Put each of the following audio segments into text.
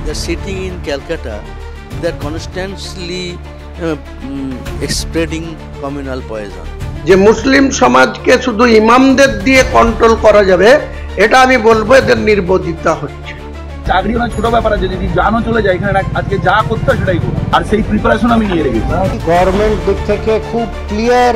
they're sitting in Calcutta, they're constantly spreading communal poison. যে মুসলিম সমাজকে শুধু ইমামদের দিয়ে কন্ট্রোল করা যাবে, এটা আমি বলবো এদের নির্বোধিতা হচ্ছে। চাকরি অনেক ছোট ব্যাপার আছে, যদি জানো চলে যায় এখানে আজকে যা করতে হয় সেটাই করবো, আর সেই প্রিপারেশন আমি নিয়ে রেখেছি। গভর্নমেন্ট দিক থেকে খুব ক্লিয়ার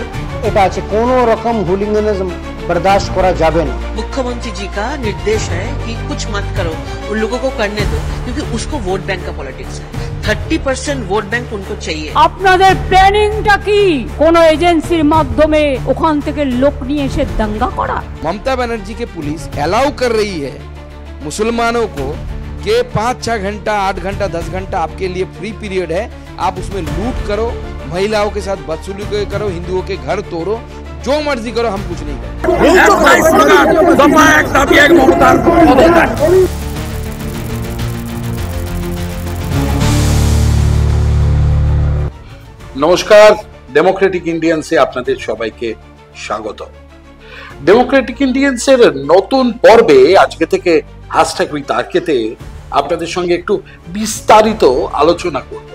এটা আছে, কোনো রকম হুলিগানিজম बर्दाश्त करा जावे ना। मुख्यमंत्री जी का निर्देश है कि कुछ मत करो, उन लोगों को करने दो, क्योंकि उसको वोट बैंक का पॉलिटिक्स है। 30% वोट बैंक उनको चाहिए। আপনাদের প্ল্যানিংটা কি? কোন এজেন্সির মাধ্যমে ওখান থেকে লোক নিয়ে এসে দাঙ্গা করা? ममता बनर्जी के पुलिस अलाउ कर रही है मुसलमानों को कि 5-6 घंटा 8 घंटा 10 घंटा आपके लिए फ्री पीरियड है, आप उसमें लूट करो, महिलाओं के साथ बदसलूकी करो, हिंदुओं के घर तोड़ो, जो मर्जी करो, हम कुछ नहीं करें। নমস্কার, ডেমোক্রেটিক ইন্ডিয়ান্সে আপনাদের সবাইকে স্বাগত। ডেমোক্রেটিক ইন্ডিয়ান্সের নতুন পর্বে আজকে থেকে হ্যাশট্যাগ বিতর্কেতে আপনাদের সঙ্গে একটু বিস্তারিত আলোচনা করব।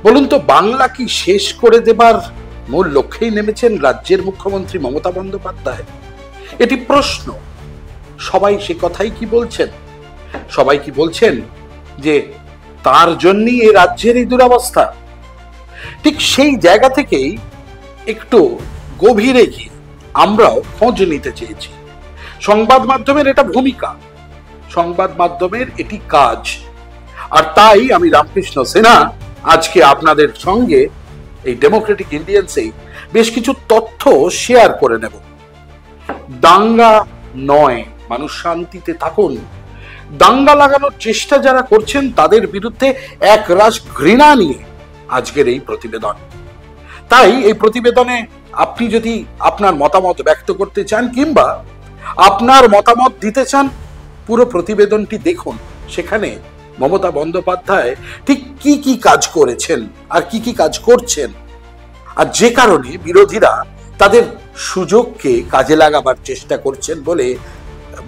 বলুন তো, বাংলা কি শেষ করে দেবার মূল লক্ষ্যেই নেমেছেন রাজ্যের মুখ্যমন্ত্রী মমতা বন্দ্যোপাধ্যায়? এটি প্রশ্ন। সবাই সে কথাই কি বলছেন? সবাই কি বলছেন যে তার জন্যই এই রাজ্যের এই দুরবস্থা? ঠিক সেই জায়গা থেকেই একটু গভীরে গিয়ে আমরাও খোঁজ নিতে চেয়েছি। সংবাদ মাধ্যমের এটা ভূমিকা, সংবাদ মাধ্যমের এটি কাজ, আর তাই আমি রামকৃষ্ণ সিনহা আজকে আপনাদের সঙ্গে এই ডেমোক্রেটিক ইন্ডিয়ান্সে বেশ কিছু তথ্য শেয়ার করে নেব। দাঙ্গা নয়, মানুষ শান্তিতে থাকুন। দাঙ্গা লাগানোর চেষ্টা যারা করছেন তাদের বিরুদ্ধে একরাশ ঘৃণা নিয়ে আজকের এই প্রতিবেদন। তাই এই প্রতিবেদনে আপনি যদি আপনার মতামত ব্যক্ত করতে চান কিংবা আপনার মতামত দিতে চান, পুরো প্রতিবেদনটি দেখুন। সেখানে মমতা বন্দ্যোপাধ্যায় ঠিক কি কি কাজ করেছেন আর কি কি কাজ করছেন, আর যে কারণে বিরোধীরা তাদের সুযোগকে কাজে লাগাবার চেষ্টা করছেন বলে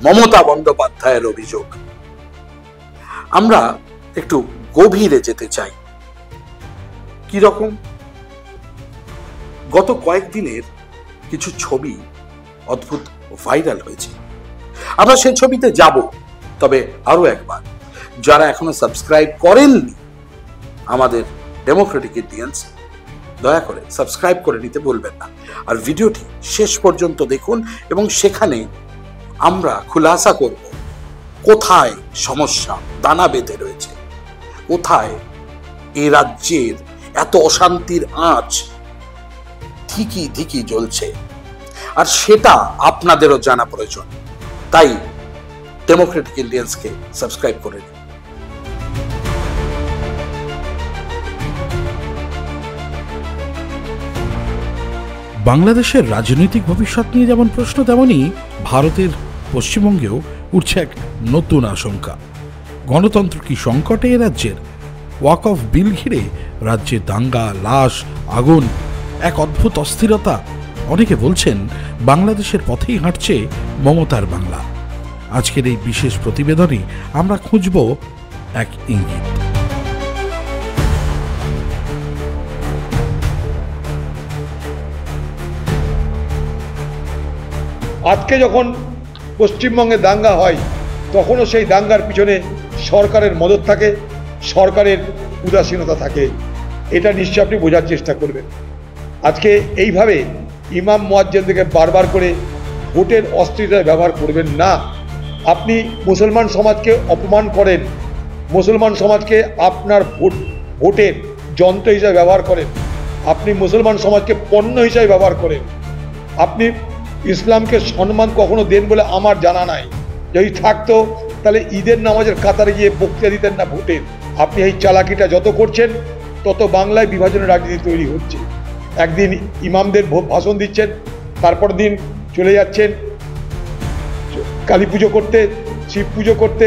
মমতা বন্দ্যোপাধ্যায়ের অভিযোগ। আমরা একটু গভীরে যেতে চাই। কি রকম? গত কয়েকদিনের কিছু ছবি অদ্ভুত ভাইরাল হয়েছে। আমরা সেই ছবিতে যাব, তবে আরো একবার যারা এখনো সাবস্ক্রাইব করেননি আমাদের ডেমোক্রেটিক ইন্ডিয়ান্স, দয়া করে সাবস্ক্রাইব করে নিতে ভুলবেন না। আর ভিডিওটি শেষ পর্যন্ত দেখুন এবং সেখানে আমরা খুলাসা করব কোথায় সমস্যা দানা বেঁধে রয়েছে, কোথায় এই রাজ্যের এত অশান্তির আঁচ ঠিকই ঠিকই জ্বলছে, আর সেটা আপনাদেরও জানা প্রয়োজন। তাই ডেমোক্রেটিক ইন্ডিয়ান্সকে সাবস্ক্রাইব করে নিন। বাংলাদেশের রাজনৈতিক ভবিষ্যৎ নিয়ে যেমন প্রশ্ন, তেমনই ভারতের পশ্চিমবঙ্গেও উঠছে এক নতুন আশঙ্কা। গণতন্ত্র কি সংকটে এ রাজ্যের? ওয়াক অফ বিল ঘিরে রাজ্যে দাঙ্গা, লাশ, আগুন, এক অদ্ভুত অস্থিরতা। অনেকে বলছেন বাংলাদেশের পথেই হাঁটছে মমতার বাংলা। আজকের এই বিশেষ প্রতিবেদনে আমরা খুঁজব এক ইঙ্গিত। আজকে যখন পশ্চিমবঙ্গে দাঙ্গা হয়, তখনও সেই দাঙ্গার পিছনে সরকারের মদত থাকে, সরকারের উদাসীনতা থাকে। এটা নিশ্চয়ই আপনি বোঝার চেষ্টা করবেন। আজকে এইভাবে ইমাম মুয়াজ্জিনদেরকে বারবার করে ভোটের অস্ত্রতা ব্যবহার করবেন না। আপনি মুসলমান সমাজকে অপমান করেন, মুসলমান সমাজকে আপনার ভোটের যন্ত্র হিসাবে ব্যবহার করেন, আপনি মুসলমান সমাজকে পণ্য হিসাবে ব্যবহার করেন। আপনি ইসলামকে সম্মান কখনো দেন বলে আমার জানা নাই। যদি থাকতো তাহলে ঈদের নামাজের কাতারে গিয়ে বক্তৃতা দিতেন না ভোটের। আপনি এই চালাকিটা যত করছেন তত বাংলায় বিভাজনের রাজনীতি তৈরি হচ্ছে। একদিন ইমামদের ভাষণ দিচ্ছেন, তারপর দিন চলে যাচ্ছেন কালী পুজো করতে, শিব পুজো করতে।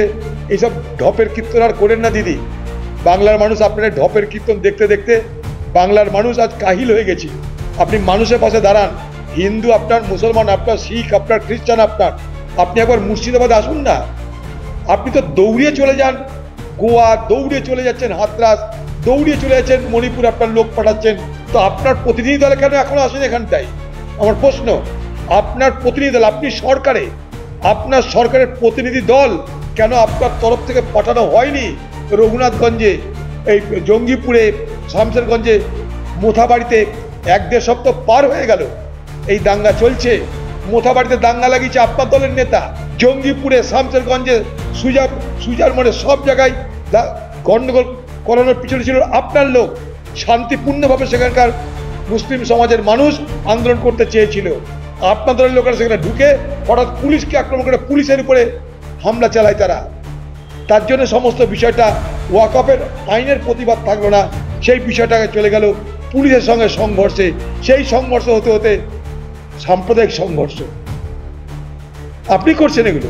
এইসব ঢপের কীর্তন আর করেন না দিদি। বাংলার মানুষ আপনার ঢপের কীর্তন দেখতে দেখতে বাংলার মানুষ আজ কাহিল হয়ে গেছে। আপনি মানুষের পাশে দাঁড়ান। হিন্দু আপনার, মুসলমান আপনার, শিখ আপনার, খ্রিস্টান আপনার। আপনি একবার মুর্শিদাবাদ আসুন না, আপনি তো দৌড়িয়ে চলে যান গোয়া দৌড়ে চলে যাচ্ছেন, হাতরাস দৌড়িয়ে চলে যাচ্ছেন, মণিপুর আপনার লোক পাঠাচ্ছেন, তো আপনার প্রতিনিধি দল কেন এখনো আসেন এখানটায়? আমার প্রশ্ন, আপনার প্রতিনিধি দল, আপনি সরকারে, আপনার সরকারের প্রতিনিধি দল কেন আপনার তরফ থেকে পাঠানো হয়নি রঘুনাথগঞ্জে, এই জঙ্গিপুরে, শামশেরগঞ্জে, মোথাবাড়িতে? 1-1.5 সপ্তাহ পার হয়ে গেল এই দাঙ্গা চলছে। মোথাবাড়িতে দাঙ্গা লাগিয়েছে আপনার দলের নেতা, জঙ্গিপুরে, শামশেরগঞ্জে, সুজার মোড়ে সব জায়গায় গন্ডগোল করানোর পিছনে ছিল আপনার লোক। শান্তিপূর্ণভাবে সেখানকার মুসলিম সমাজের মানুষ আন্দোলন করতে চেয়েছিল, আপনার দলের লোকেরা সেখানে ঢুকে হঠাৎ পুলিশকে আক্রমণ করে পুলিশের উপরে হামলা চালায় তারা। তার জন্য সমস্ত বিষয়টা ওয়াকফের আইনের প্রতিবাদ থাকলো না, সেই বিষয়টাকে চলে গেল পুলিশের সঙ্গে সংঘর্ষে। সেই সংঘর্ষ হতে হতে সাম্প্রদায়িক সংঘর্ষ। আপনি করছেন এগুলো,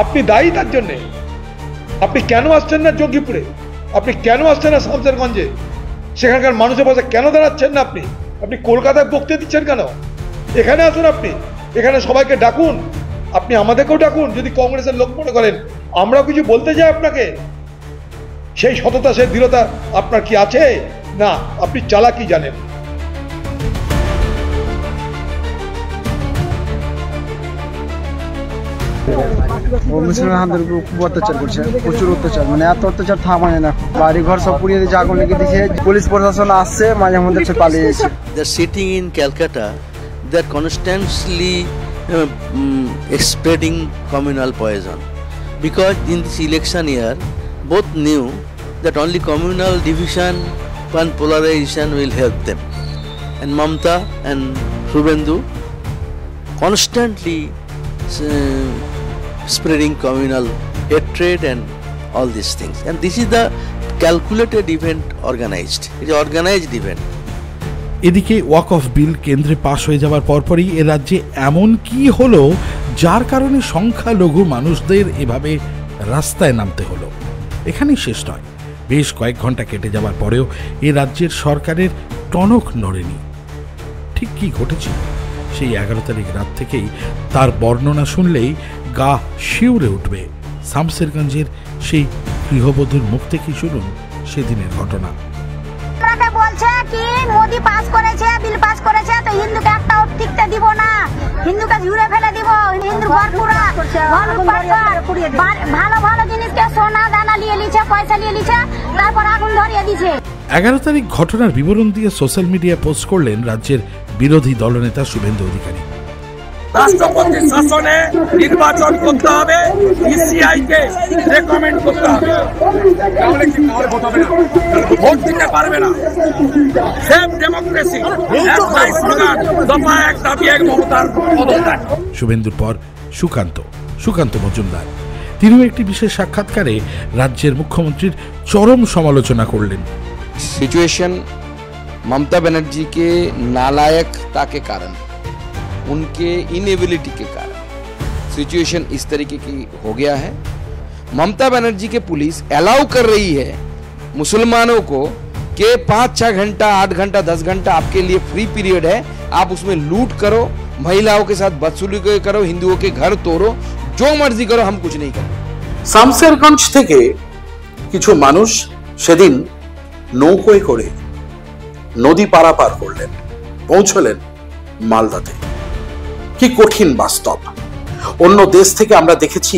আপনি দায়ী তার জন্যে। আপনি কেন আসছেন না জঙ্গিপুরে? আপনি কেন আসছেন না শামশেরগঞ্জে? সেখানকার মানুষের পাশে কেন দাঁড়াচ্ছেন না আপনি? আপনি কলকাতায় বক্তৃতা দিচ্ছেন কেন? এখানে আসুন, আপনি এখানে সবাইকে ডাকুন, আপনি আমাদেরকেও ডাকুন। যদি কংগ্রেসের লোক মনে করেন আমরাও কিছু বলতে যাই আপনাকে, সেই সততা, সেই দৃঢ়তা আপনার কি আছে? না, আপনি চালাকি জানেন। মুসলমানদের উপর খুব অত্যাচার করছে, প্রচুর অত্যাচার, মানে এত অত্যাচার থামায় না। বাড়ি ঘর সব পুড়িয়ে দিয়েছে, আগুন লেগে দিয়েছে, পুলিশ প্রশাসন আসছে, মাঝে মধ্যে সে পালিয়ে যাচ্ছে। They're sitting in Calcutta, they're constantly spreading communal poison, because in this election year both knew that only communal division and polarization will help them, and Mamta and Shubhendu constantly spreading communal hatred and all these things, and this is the calculated event organized. It is organized event. এদিকে walk of বিল কেন্দ্রে পাশ হয়ে যাওয়ার পরপরই এ রাজ্যে এমন কি হলো যার কারণে সংখ্যালঘু মানুষদের এভাবে রাস্তায় নামতে হলো? এখানেই শেষ নয়, বেশ কয়েক ঘন্টা কেটে যাওয়ার পরেও এ রাজ্যের সরকারের টনক নড়েনি। ঠিক কি ঘটেছিল সেই 11 তারিখ রাত থেকেই তার বর্ণনা শুনলেই গা শিউরে উঠবে। শামশেরগঞ্জের সেই গৃহবধূর মুখ থেকে শুনুন সেদিনের ঘটনা। বলছে কি মোদি পাস করেছে, বিল পাস করেছে, তো হিন্দুকে একটাও টিকতে দিব না, হিন্দুকে ঝুড়ে ফেলে দিব, হিন্দুর ঘর পুরা ভালো ভালো জিনিসকে সোনা দানা নিয়ে নিচ্ছে, পয়সা নিয়ে নিচ্ছে, তারপর আগুন ধরিয়ে দিচ্ছে। 11 তারিখ ঘটনার বিবরণ দিয়ে সোশ্যাল মিডিয়ায় পোস্ট করলেন রাজ্যের বিরোধী দলনেতা শুভেন্দু অধিকারী। রাষ্ট্রপতির শাসনে নির্বাচন করতে হবে, ইসিআই কে রেকমেন্ড করতে হবে, তাহলে কি ভোট দিতে পারবে না। সেফ ডেমোক্রেসি, একটাই স্লোগান, দফা এক, দাবি এক, মমতার পদত্যাগ। শুভেন্দুর পর সুকান্ত মজুমদার, তিনিও একটি বিশেষ সাক্ষাৎকারে রাজ্যের মুখ্যমন্ত্রীর চরম সমালোচনা করলেন। सिचुएशन ममता बनर्जी के नालायकता के कारण, उनके इनएबिलिटी के कारण सिचुएशन इस तरीके की हो गया है। ममता बनर्जी के पुलिस अलाउ कर रही है मुसलमानों को कि 5-6 घंटा, 8 घंटा, 10 घंटा आपके लिए फ्री पीरियड है, आप उसमें लूट करो, महिलाओं के साथ बदसलूकी करो, हिंदुओं के घर तोड़ो, जो मर्जी करो, हम कुछ नहीं करें। শামশেরগঞ্জ থেকে কিছু মানুষ সেদিন নৌকোয় করে নদী পারাপার করলেন, পৌঁছলেন মালদাতে। কি কঠিন বাস্তব। অন্য দেশ থেকে আমরা দেখেছি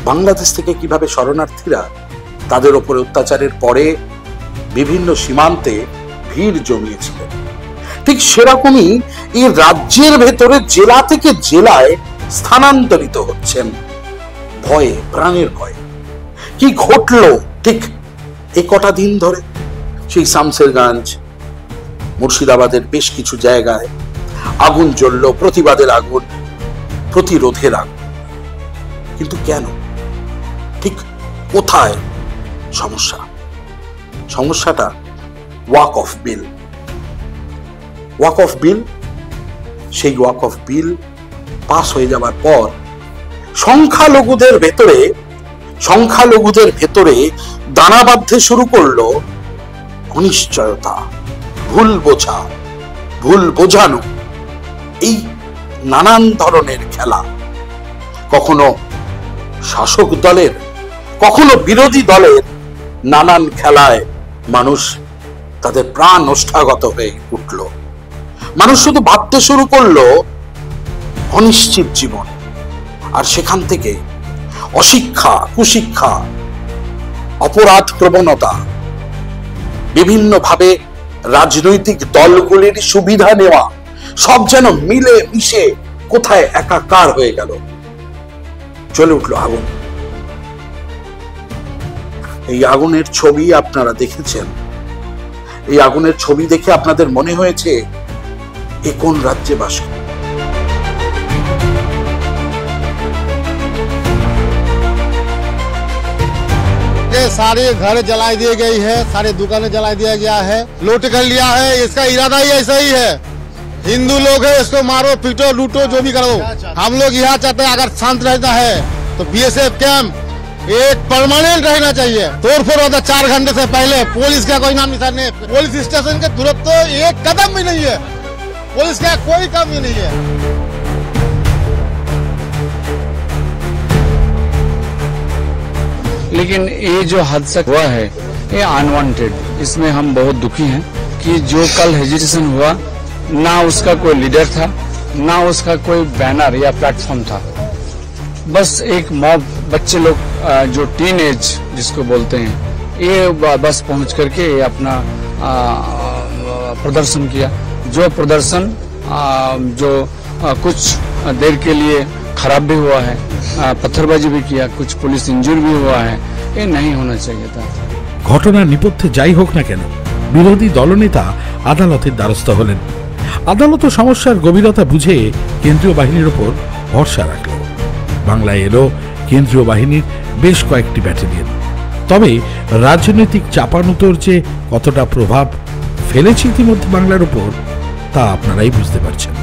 বাংলাদেশ থেকে কিভাবে শরণার্থীরা তাদের উপরে অত্যাচারের পরে বিভিন্ন সীমান্তে ভিড় জমিয়েছিলেন। ঠিক সেরকমই এই রাজ্যের ভেতরে জেলা থেকে জেলায় স্থানান্তরিত হচ্ছেন ভয়ে, প্রাণের ভয়ে। কি ঘটলো ঠিক এই কটা দিন ধরে? সেই শামশেরগঞ্জ, মুর্শিদাবাদের বেশ কিছু জায়গায় আগুন জ্বলল, প্রতিবাদের আগুন, প্রতিরোধের আগুন। কিন্তু কেন? ঠিক কোথায় সমস্যা? সমস্যাটা walk of bill. Walk of bill, সেই ওয়াক অফ বিল পাস হয়ে যাওয়ার পর সংখ্যালঘুদের ভেতরে দানা বাঁধতে শুরু করলো অনিশ্চয়তা, ভুল বোঝা, ভুল বোঝানো, এই নানান ধরনের খেলা। কখনো শাসক দলের, কখনো বিরোধী দলের নানান খেলায় মানুষ তাদের প্রাণ ওষ্ঠাগত হয়ে উঠল। মানুষ শুধু ভাবতে শুরু করলো অনিশ্চিত জীবন, আর সেখান থেকে অশিক্ষা, কুশিক্ষা, অপরাধ প্রবণতা, বিভিন্নভাবে রাজনৈতিক দলগুলির সুবিধা নেওয়া, সব যেন মিলে মিশে কোথায় একাকার হয়ে গেল। চলে উঠলো আগুন। এই আগুনের ছবি আপনারা দেখেছেন। এই আগুনের ছবি দেখে আপনাদের মনে হয়েছে এ কোন রাজ্যে বাস করে? सारे घर जला दिए गई है, सारे दुकानें जला दिया गया है, लूट कर लिया है। इसका इरादा ही ऐसा ही है। हिंदू लोग है, इसको मारो पीटो लूटो जो भी करो। हम लोग यहाँ चाहते हैं अगर शांत रहना है तो बीएसएफ कैंप एक परमानेंट रहना चाहिए। तोड़फोड़ होता 4 घंटे से पहले, पुलिस का कोई नाम निशान नहीं। पुलिस स्टेशन के तुरंत तो एक कदम भी नहीं है, पुलिस का कोई काम ही नहीं है। लेकिन ये जो हादसा हुआ है ये अनवांटेड, इसमें हम बहुत दुखी हैं कि जो कल हेजिटेशन हुआ, ना उसका कोई लीडर था, ना उसका कोई बैनर या प्लेटफॉर्म था। बस एक मॉब, बच्चे लोग जो टीन एज जिसको बोलते हैं, ये बस पहुंच करके अपना प्रदर्शन किया। जो प्रदर्शन जो कुछ देर के लिए खराब भी हुआ है, पत्थरबाजी भी किया, कुछ पुलिस इंजर भी हुआ है, ये नहीं होना चाहिए था। ঘটনার নেপথ্যে যাই হোক না কেন, বিরোধী দলনেতা আদালতের দ্বারস্থ হলেন। আদালত সমস্যার গভীরতা বুঝে কেন্দ্রীয় বাহিনীর উপর ভরসা রাখল। বাংলায় এলো কেন্দ্রীয় বাহিনীর বেশ কয়েকটি ব্যাটালিয়ন। তবে রাজনৈতিক চাপানুতোর যে কতটা প্রভাব ফেলেছে ইতিমধ্যে বাংলার উপর, তা আপনারাই বুঝতে পারছেন।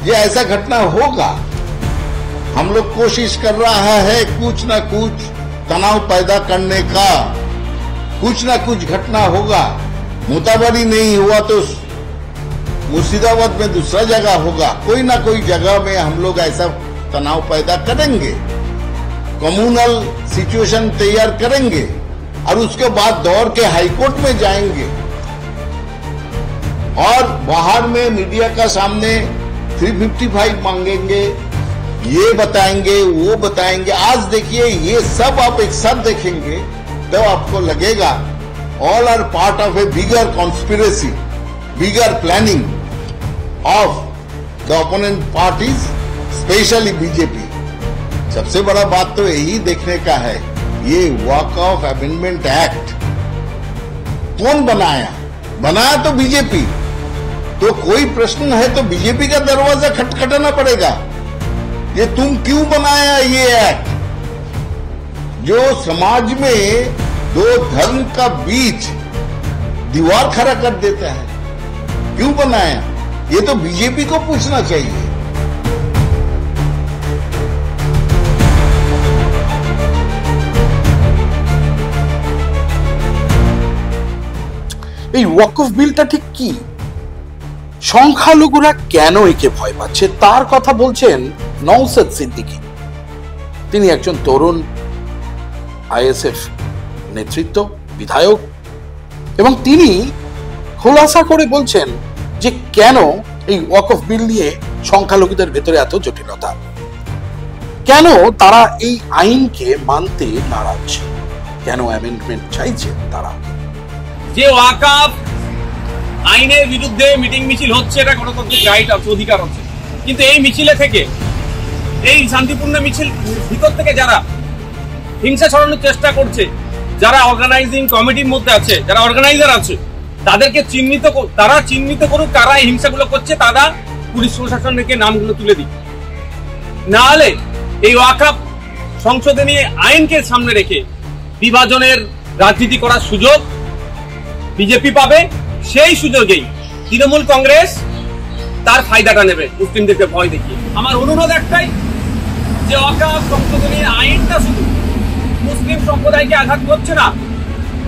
ये ऐसा घटना होगा, हम लोग कोशिश कर रहा है कुछ न कुछ तनाव पैदा करने का। कुछ न कुछ घटना होगा, मुताबरी नहीं हुआ तो मुर्शिदाबाद में दूसरा जगह होगा, कोई ना कोई जगह में हम लोग ऐसा तनाव पैदा करेंगे, कम्युनल सिचुएशन तैयार करेंगे और उसके बाद दौड़ के हाईकोर्ट में जाएंगे और बाहर में मीडिया का सामने 355 मांगेंगे, ये बताएंगे वो बताएंगे। आज देखिए ये सब आप एक साथ देखेंगे तो आपको लगेगा all are part of a bigger conspiracy, bigger planning of the opponent parties, specially BJP. सबसे बड़ा बात तो यही देखने का है, ये वॉक ऑफ अमेंडमेंट एक्ट कौन बनाया? बनाया तो बीजेपी। तो कोई प्रश्न है तो बीजेपी का दरवाजा खटखटाना पड़ेगा, ये तुम क्यों बनाया ये एक्ट जो समाज में दो धर्म का बीच दीवार खड़ा कर देता है? क्यों बनाया? ये तो बीजेपी को पूछना चाहिए। এই ওয়াকফ বিলটা ঠিক কি? সংখ্যালঘুরা কেন একে ভয় পাচ্ছে তার কথা বলছেন নওশাদ সিদ্দিকী। তিনি একজন তরুণ আইএসএফ নেতৃত্ব, বিধায়ক, এবং তিনি খোলাসা করে বলছেন যে কেন এই ওয়াকফ বিল নিয়ে সংখ্যালঘুদের ভেতরে এত জটিলতা, কেন তারা এই আইনকে মানতে নারাজ, কেন অ্যামেন্ডমেন্ট চাইছে তারা। যে ওয়াকফ আইনের বিরুদ্ধে মিটিং মিছিল হচ্ছে, এটা গণতান্ত্রিক রাইট আছে, অধিকার আছে, কিন্তু এই মিছিলে থেকে, এই শান্তিপূর্ণ মিছিল ভিতর থেকে যারা হিংসা ছড়ানোর চেষ্টা করছে, যারা অর্গানাইজিং কমিটির মধ্যে আছে, যারা অর্গানাইজার আছে, তাদেরকে তারা চিহ্নিত করুক কারা এই হিংসাগুলো করছে, তারা পুলিশ প্রশাসনকে নামগুলো তুলে দিক। না হলে এই ওয়াকফ সংশোধনী আইনকে সামনে রেখে বিভাজনের রাজনীতি করার সুযোগ বিজেপি পাবে। সেই সুযোগেই তৃণমূল কংগ্রেস তার ফায়দাটা নেবে মুসলিমদেরকে ভয় দেখিয়ে। আমার অনুরোধ একটাই, যে ওয়াকফ সংশোধনী আইনটা শুধু মুসলিম সম্প্রদায়কে আঘাত করছে না,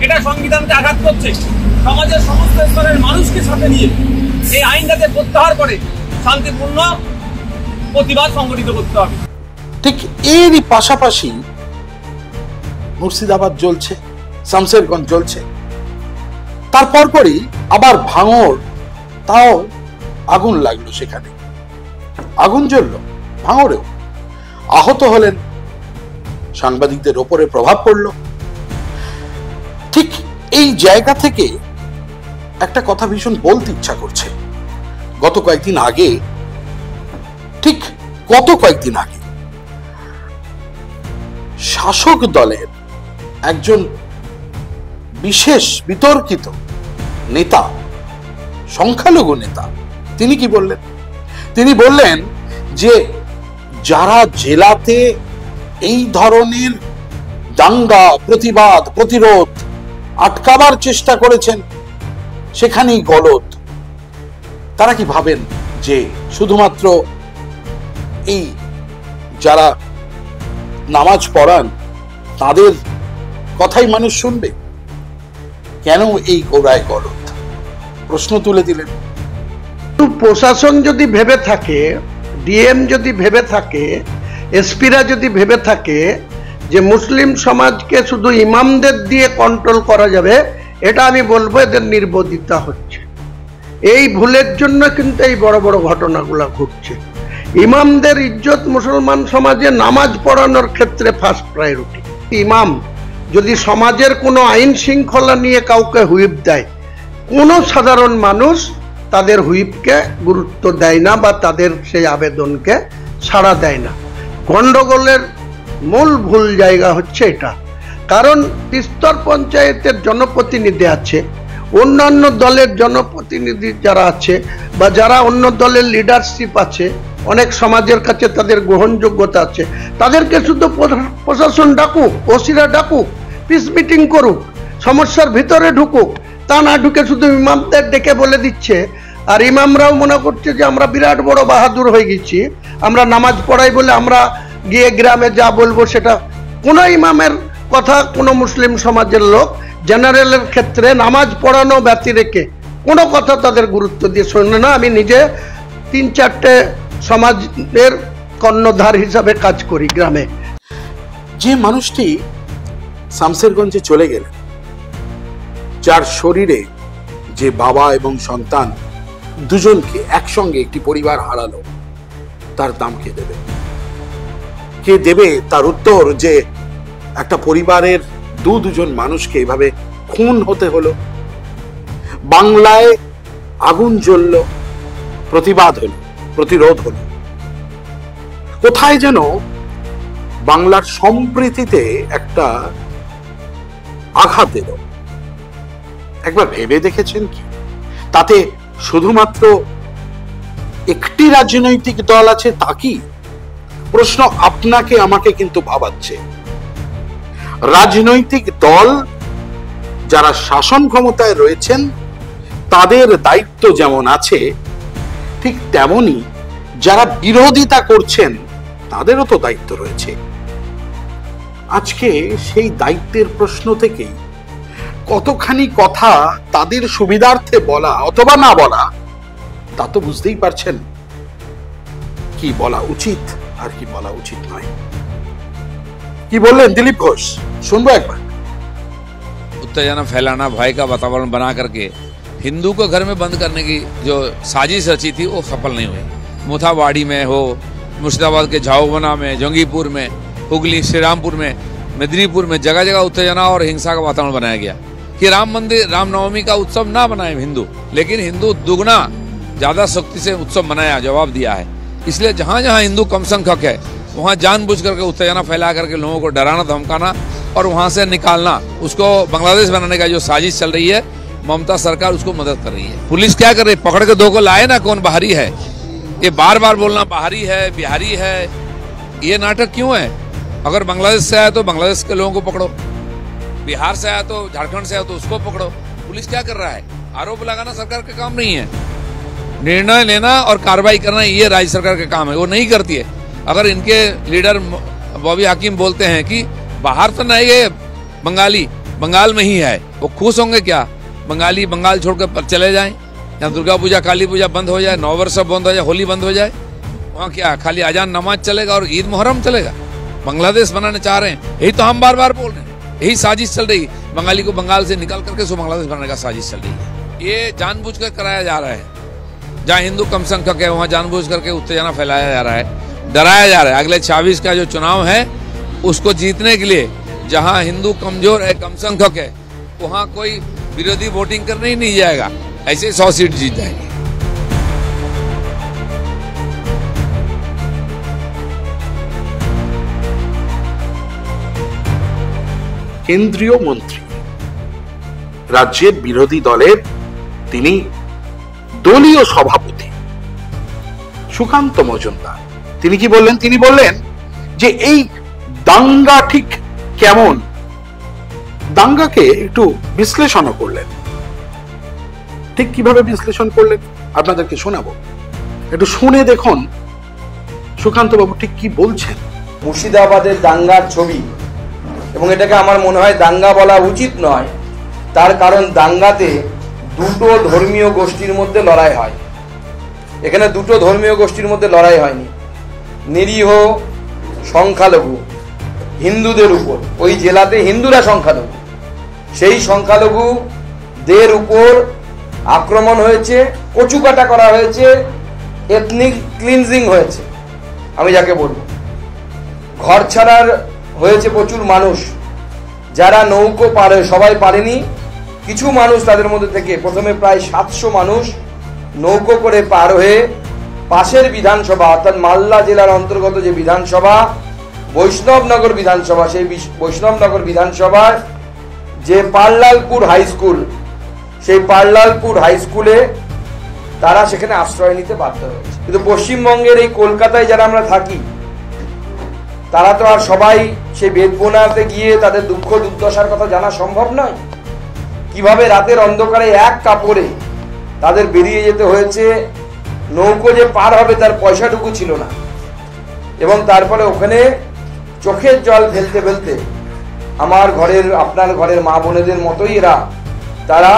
এটা সংবিধানকে আঘাত করছে। সমাজের সমস্ত স্তরের মানুষকে সাথে নিয়ে এই আইনটাকে প্রত্যাহার করে শান্তিপূর্ণ প্রতিবাদ সংগঠিত করতে হবে। ঠিক এরই পাশাপাশি মুর্শিদাবাদ জ্বলছে। শামশেরগঞ্জ জ্বলছে, তারপর পরই আবার ভাঙড়, তাও আগুন লাগলো, সেখানে আগুন জ্বলল ভাঙড়েও, আহত হলেন, সাংবাদিকদের ওপরে প্রভাব পড়ল। ঠিক এই জায়গা থেকে একটা কথা ভীষণ বলতে ইচ্ছা করছে। গত কয়েকদিন আগে শাসক দলের একজন বিশেষ বিতর্কিত নেতা, সংখ্যালঘু নেতা, তিনি কি বললেন? তিনি বললেন যে যারা জেলাতে এই ধরনের দাঙ্গা, প্রতিবাদ, প্রতিরোধ আটকাবার চেষ্টা করেছেন সেখানেই গলদ। তারা কি ভাবেন যে শুধুমাত্র এই যারা নামাজ পড়ান তাদের কথাই মানুষ শুনবে? কেন এই গোড়ায় গলদ? প্রশ্ন তুলে দিলেন। প্রশাসন যদি ভেবে থাকে, ডিএম যদি ভেবে থাকে, এসপিরা যদি ভেবে থাকে যে মুসলিম সমাজকে শুধু ইমামদের দিয়ে কন্ট্রোল করা যাবে, এটা আমি বলবো এদের নির্বোধিতা হচ্ছে। এই ভুলের জন্য কিন্তু এই বড় বড় ঘটনাগুলো ঘটছে। ইমামদের ইজ্জত মুসলমান সমাজে নামাজ পড়ানোর ক্ষেত্রে ফার্স্ট প্রায়োরিটি। ইমাম যদি সমাজের কোনো আইন শৃঙ্খলা নিয়ে কাউকে হুইপ দেয়, কোনো সাধারণ মানুষ তাদের হুইপকে গুরুত্ব দেয় না বা তাদের সেই আবেদনকে সাড়া দেয় না। গন্ডগোলের মূল ভুল জায়গা হচ্ছে এটা। কারণ স্তর পঞ্চায়েতের জনপ্রতিনিধি আছে, অন্যান্য দলের জনপ্রতিনিধি যারা আছে বা যারা অন্য দলের লিডারশিপ আছে, অনেক সমাজের কাছে তাদের গ্রহণযোগ্যতা আছে, তাদেরকে শুধু প্রশাসন ডাকুক, ওসিরা ডাকুক, পিস মিটিং করুক, সমস্যার ভিতরে ঢুকুক। তা না ঢুকে শুধু ইমামদের ডেকে বলে দিচ্ছে, আর ইমামরাও মনে করছে যে আমরা বিরাট বড় বাহাদুর হয়ে গেছি, আমরা নামাজ পড়াই বলে আমরা গিয়ে গ্রামে যা বলবো সেটা। কোনো ইমামের কথা কোনো মুসলিম সমাজের লোক জেনারেলের ক্ষেত্রে নামাজ পড়ানো ব্যতি রেখে কোনো কথা তাদের গুরুত্ব দিয়ে শোনে না। আমি নিজে 3-4টে সমাজের কর্ণধার হিসাবে কাজ করি গ্রামে। যে মানুষটি শামশেরগঞ্জে চলে গেলেন, যার শরীরে যে বাবা এবং সন্তান দুজনকে একসঙ্গে একটি পরিবার হারালো, তার দাম কে দেবে? কে দেবে তার উত্তর যে একটা পরিবারের দুজন মানুষকে এভাবে খুন হতে হলো, বাংলায় আগুন জ্বলল, প্রতিবাদ হলো, প্রতিরোধ হলো। কোথায় যেন বাংলার সম্প্রীতিতে একটা আঘাত এলো। একবার ভেবে দেখেছেন কি তাতে শুধুমাত্র একটি রাজনৈতিক দল আছে তা কি? প্রশ্ন আপনাকে আমাকে কিন্তু ভাবাচ্ছে। রাজনৈতিক দল যারা শাসন ক্ষমতায় রয়েছেন তাদের দায়িত্ব যেমন আছে, ঠিক তেমনি যারা বিরোধিতা করছেন তাদেরও তো দায়িত্ব রয়েছে। আজকে সেই দায়িত্বের প্রশ্ন থেকেই কতখানি কথা তাদের সুবিধার্থে বলা অথবা না বলা, তা তো বুঝতেই পারছেন কি বলা উচিত আর কি বলা উচিত নয়। কি বললেন দিলীপ ঘোষ, শুনবো একবার। उत्तेजना फैलाना, भय का वातावरण बना करके हिंदू को घर में बंद करने की जो साजिश रची थी वो सफल नहीं हुई। मोथाबाड़ी में हो, मुर्शिदाबाद के झाओबना में, जंगीपुर में, हुगली, श्रीरामपुर में, मेदिनीपुर में जगह जगह उत्तेजना और हिंसा का वातावरण बनाया गया कि राम मंदिर, रामनवमी का उत्सव ना बनाए हिंदू, लेकिन हिंदू दुगना ज्यादा शक्ति से उत्सव मनाया, जवाब दिया है। इसलिए जहां जहां हिंदू कम संख्यक है वहां जानबूझ करके उत्तेजना फैला करके लोगों को डराना, धमकाना और वहां से निकालना, उसको बांग्लादेश बनाने का जो साजिश चल रही है, ममता सरकार उसको मदद कर रही है। पुलिस क्या कर रही है? पकड़ के दो को लाए ना, कौन बाहरी है। ये बार बार बोलना बाहरी है, बिहारी है, ये नाटक क्यों है? अगर बांग्लादेश से आया तो बांग्लादेश के लोगों को पकड़ो, बिहार से आया तो, झारखंड से आया तो उसको पकड़ो। पुलिस क्या कर रहा है? आरोप लगाना सरकार का काम नहीं है, निर्णय लेना और कार्रवाई करना ये राज्य सरकार का काम है, वो नहीं करती है। अगर इनके लीडर बॉबी हाकिम बोलते हैं कि बाहर तो नहीं गए बंगाली, बंगाल में ही है, वो खुश होंगे क्या? बंगाली बंगाल छोड़कर चले जाएं, यहाँ दुर्गा पूजा, काली पूजा बंद हो जाए, नववर्ष बंद हो जाए, होली बंद हो जाए, वहाँ क्या खाली अजान नमाज चलेगा और ईद मुहर्रम चलेगा? बांग्लादेश बनाने चाह रहे हैं, यही तो हम बार बार बोल रहे हैं। यही साजिश चल रही। बंगाली को बंगाल से निकाल करके उसको बांग्लादेश बनाने का साजिश चल रही है। ये जानबूझकर कराया जा रहा है। जहाँ हिंदू कम संख्यक है वहाँ जानबूझ करके उत्तेजना फैलाया जा रहा है, डराया जा रहा है। अगले 26 का जो चुनाव है उसको जीतने के लिए जहाँ हिंदू कमजोर है, कम संख्यक है, वहाँ कोई विरोधी वोटिंग करने ही नहीं जाएगा। ऐसे 100 सीट जीत जाएंगे। কেন্দ্রীয় মন্ত্রী, রাজ্যের বিরোধী দলের তিনি দলীয় সভাপতি সুকান্ত মজুমদার, তিনি কি বললেন? তিনি বললেন যে এই দাঙ্গা ঠিক কেমন, দাঙ্গাকে একটু বিশ্লেষণ করলেন। ঠিক কিভাবে বিশ্লেষণ করলেন আপনাদেরকে শোনাবো, একটু শুনে দেখুন সুকান্ত বাবু ঠিক কি বলছেন। মুর্শিদাবাদের দাঙ্গার ছবি, এবং এটাকে আমার মনে হয় দাঙ্গা বলা উচিত নয়, তার কারণ দাঙ্গাতে দুটো ধর্মীয় গোষ্ঠীর মধ্যে লড়াই হয়। এখানে দুটো ধর্মীয় গোষ্ঠীর মধ্যে লড়াই হয়নি, নিরীহ সংখ্যালঘু হিন্দুদের উপর, ওই জেলাতে হিন্দুরা সংখ্যালঘু, সেই সংখ্যালঘুদের উপর আক্রমণ হয়েছে, কচুকাটা করা হয়েছে, এথনিক ক্লিনজিং হয়েছে, আমি যাকে বলবো। ঘর ছাড়ার হয়েছে প্রচুর মানুষ, যারা নৌকো পারে, সবাই পারেনি, কিছু মানুষ তাদের মধ্যে থেকে প্রথমে প্রায় 700 মানুষ নৌকো করে পার হয়ে পাশের বিধানসভা অর্থাৎ মালদা জেলার অন্তর্গত যে বিধানসভা বৈষ্ণবনগর বিধানসভা, সেই বৈষ্ণবনগর বিধানসভার যে পারলালপুর হাই স্কুল, সেই পারলালপুর হাই স্কুলে তারা সেখানে আশ্রয় নিতে বাধ্য হয়েছে। কিন্তু পশ্চিমবঙ্গের এই কলকাতায় যারা আমরা থাকি, তারা তো আর সবাই সেই বেদবোনাতে গিয়ে তাদের দুঃখ দুর্দশার কথা জানা সম্ভব নয়। কিভাবে রাতের অন্ধকারে এক কাপড়ে তাদের বেরিয়ে যেতে হয়েছে, নৌকো যে পার হবে তার পয়সাটুকু ছিল না, এবং তারপরে ওখানে চোখের জল ফেলতে ফেলতে আমার ঘরের, আপনার ঘরের মা বোনেদের মতোই তারা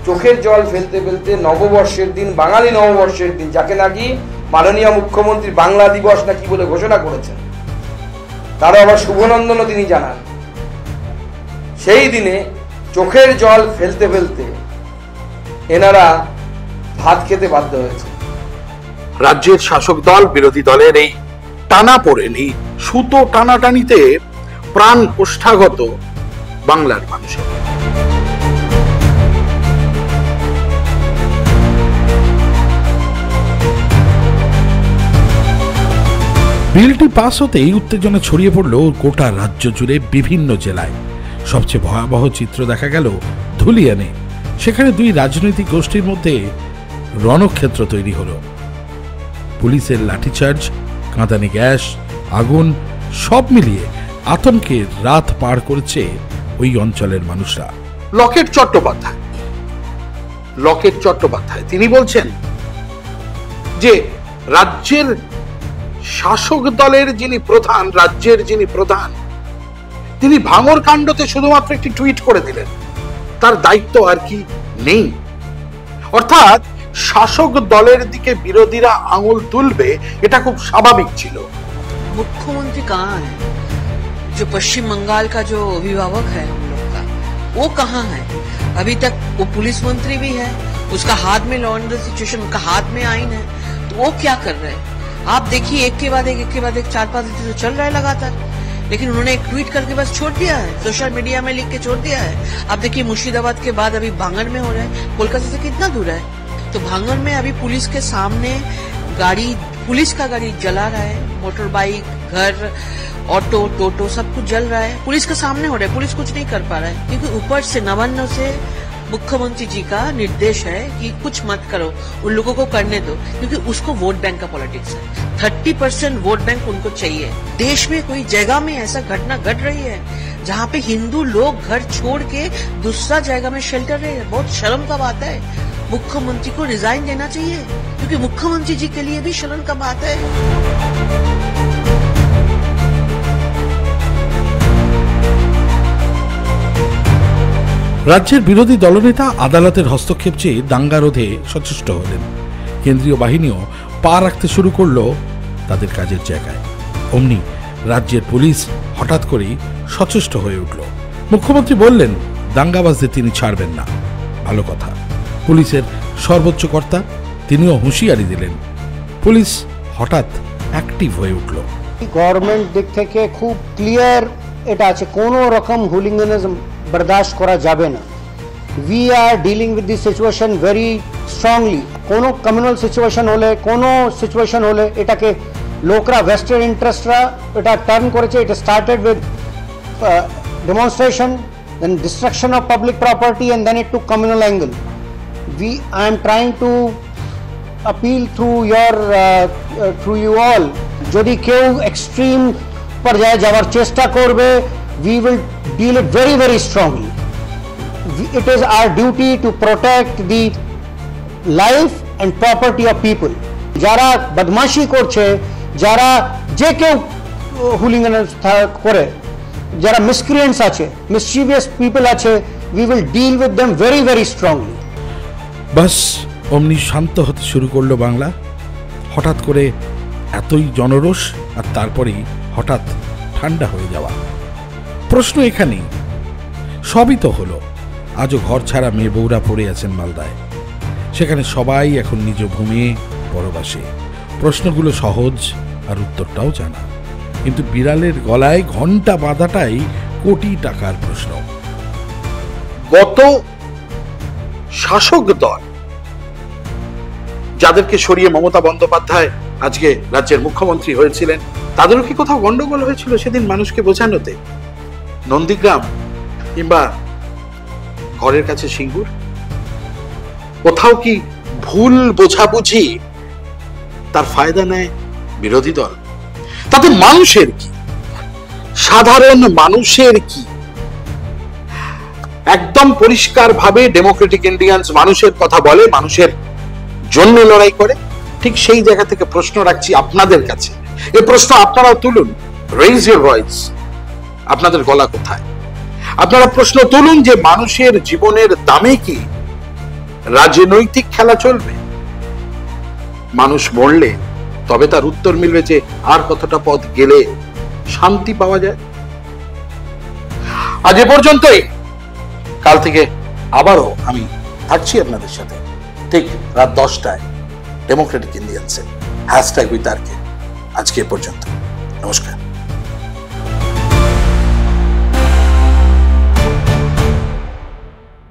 চোখের জল ফেলতে ফেলতে নববর্ষের দিন, বাঙালি নববর্ষের দিন, যাকে নাকি মাননীয় মুখ্যমন্ত্রী বাংলা দিবস নাকি বলে ঘোষণা করেছেন, তারও আবার শুভনন্দনও তিনি জানান, সেই দিনে চোখের জল ফেলতে ফেলতে এনারা ভাত খেতে বাধ্য হয়েছে। রাজ্যের শাসক দল বিরোধী দলের এই টানা পড়েন, এই সুতো টানাটানিতে প্রাণ ওষ্ঠাগত বাংলার মানুষের। বিলটি পাস হতেই উত্তেজনা ছড়িয়ে পড়ল গোটা রাজ্য জুড়ে বিভিন্ন জেলায়। সবচেয়ে ভয়াবহ চিত্র দেখা গেল ধুলিয়ানে। সেখানে দুই রাজনৈতিক গোষ্ঠীর মধ্যে রণক্ষেত্র তৈরি হলো। পুলিশের লাঠিচার্জ, কাঁদানে গ্যাস, আগুন সব মিলিয়ে আতঙ্কের রাত পার করেছে ওই অঞ্চলের মানুষরা। লকেট চট্টোপাধ্যায় তিনি বলছেন যে রাজ্যের শাসক দলের যিনি প্রধান, রাজ্যের যিনি প্রধান, তিনি ভাঙর কাণ্ডতে শুধুমাত্র একটি টুইট করে দিলেন, তার দায়িত্ব আর কি নেই। অর্থাৎ শাসক দলের দিকে বিরোধীরা আঙুল তুলবে এটা খুব স্বাভাবিক ছিল। मुख्यमंत्री कहाँ है? जो पश्चिम बंगाल का जो अभिभावक है हम लोग का, वो कहाँ है? अभी तक वो पुलिस मंत्री भी है, उसका हाथ में लॉ एंड ऑर्डर सिचुएशन, उनका हाथ में आईन है, तो वो क्या कर रहे हैं? आप देखिए एक के बाद एक 4-5 दिन तो चल रहा है लगातार, लेकिन उन्होंने एक ट्वीट करके बस छोड़ दिया है, सोशल मीडिया में लिख के छोड़ दिया है। अब देखिए मुर्शिदाबाद के बाद अभी भांगड़ में हो रहा है, कोलकाता से कितना दूर है, तो भांगड़ में अभी पुलिस के सामने गाड़ी, पुलिस का गाड़ी जला रहा है, मोटर बाइक, घर, ऑटो, टोटो सब कुछ जल रहा है, पुलिस के सामने हो रहा है, पुलिस कुछ नहीं कर पा रहा है, क्योंकि ऊपर से नवान्न से मुख्यमंत्री जी का निर्देश है कि कुछ मत करो, उन लोगों को करने दो, क्योंकि उसको वोट बैंक का पॉलिटिक्स है। 30% वोट बैंक उनको चाहिए। देश में कोई जगह में ऐसा घटना घट रही है जहाँ पे हिंदू लोग घर छोड़ के दूसरा जगह में शेल्टर रहे हैं, बहुत शर्म का बात है। मुख्यमंत्री को रिजाइन देना चाहिए, क्योंकि मुख्यमंत्री जी के लिए भी शर्म का बात है। রাজ্যের বিরোধী দলনেতা আদালতের হস্তক্ষেপ চেয়ে দাঙ্গা রোধে সচেষ্ট হলেন। কেন্দ্রীয় বাহিনীও পা রাখতে শুরু করলো তাদের কাজের জায়গায়। অমনি রাজ্যের পুলিশ হঠাৎ করেই সচেষ্ট হয়ে উঠল। মুখ্যমন্ত্রী বললেন দাঙ্গাবাজদের তিনি ছাড়বেন না। ভালো কথা, পুলিশের সর্বোচ্চ কর্তা তিনিও হুঁশিয়ারি দিলেন। পুলিশ হঠাৎ অ্যাক্টিভ হয়ে উঠল। গভর্নমেন্ট দিক থেকে খুব ক্লিয়ার এটা আছে, কোনো রকম হুলিগানিজম বরদাস্ত করা যাবে না। We are dealing with this situation very strongly. কোনো কমিউনাল সিচুয়েশন হলে এটাকে লোকরা ভেস্টেড ইন্টারেস্টরা এটা টার্ন করেছে। এটা started with demonstration, then destruction of public property, and then it took communal angle. I am trying to appeal through you all, যদি কেউ extreme পর্যায়ে যাওয়ার চেষ্টা করবে, we will deal it very very strongly. It is our duty to protect the life and property of people. যারা বদমাশি করছে, যারা যে কেউ হুলিগানিজম করে, যারা মিসক্রিয়েন্টস আছে, মিসচিভিয়াস পিপল আছে, we will deal with them very very strongly. বাস অমনি শান্ত হতে শুরু করলো বাংলা। হঠাৎ করে এতই জনরোষ, আর তারপরেই হঠাৎ ঠান্ডা হয়ে যাওয়া। প্রশ্ন এখানেই, সবই তো হলো, আজও ঘর ছাড়া মেয়ে বউরা পড়ে আছেন মালদায়। সেখানে সবাই এখন নিজ ভূমি পরবাসে। প্রশ্নগুলো সহজ আর উত্তরটাও জানা, কিন্তু বিড়ালের গলায় ঘন্টা বাঁধাটাই কোটি টাকার প্রশ্ন। গত শাসক দল যাদেরকে সরিয়ে মমতা বন্দ্যোপাধ্যায় আজকে রাজ্যের মুখ্যমন্ত্রী হয়েছিলেন, তাদেরও কি কোথাও গন্ডগোল হয়েছিল সেদিন মানুষকে বোঝানোতে? নন্দীগ্রাম কিংবা ঘরের কাছে সিঙ্গুর, কোথাও কি ভুল বোঝাবুঝি তার ফায়দা নেয় বিরোধী দল? তাতে মানুষের কি, সাধারণ মানুষের কি? একদম পরিষ্কার ভাবে ডেমোক্রেটিক ইন্ডিয়ান্স মানুষের কথা বলে, মানুষের জন্য লড়াই করে। ঠিক সেই জায়গা থেকে প্রশ্ন রাখছি আপনাদের কাছে, এই প্রশ্ন আপনারাও তুলুন। রেইজ ইউর ভয়েস, আপনাদের গলা কোথায়? আপনারা প্রশ্ন তুলুন যে মানুষের জীবনের দামে কি রাজনৈতিক খেলা চলবে? মানুষ মরলে তবে তার উত্তর মিলবে যে আর কতটা পথ গেলে শান্তি পাওয়া যায়। আজ এ পর্যন্তই। কাল থেকে আবারও আমি থাকছি আপনাদের সাথে ঠিক রাত 10টায় ডেমোক্রেটিক ইন্ডিয়ান্সে #বিতর্কে। আজকে এ পর্যন্ত, নমস্কার।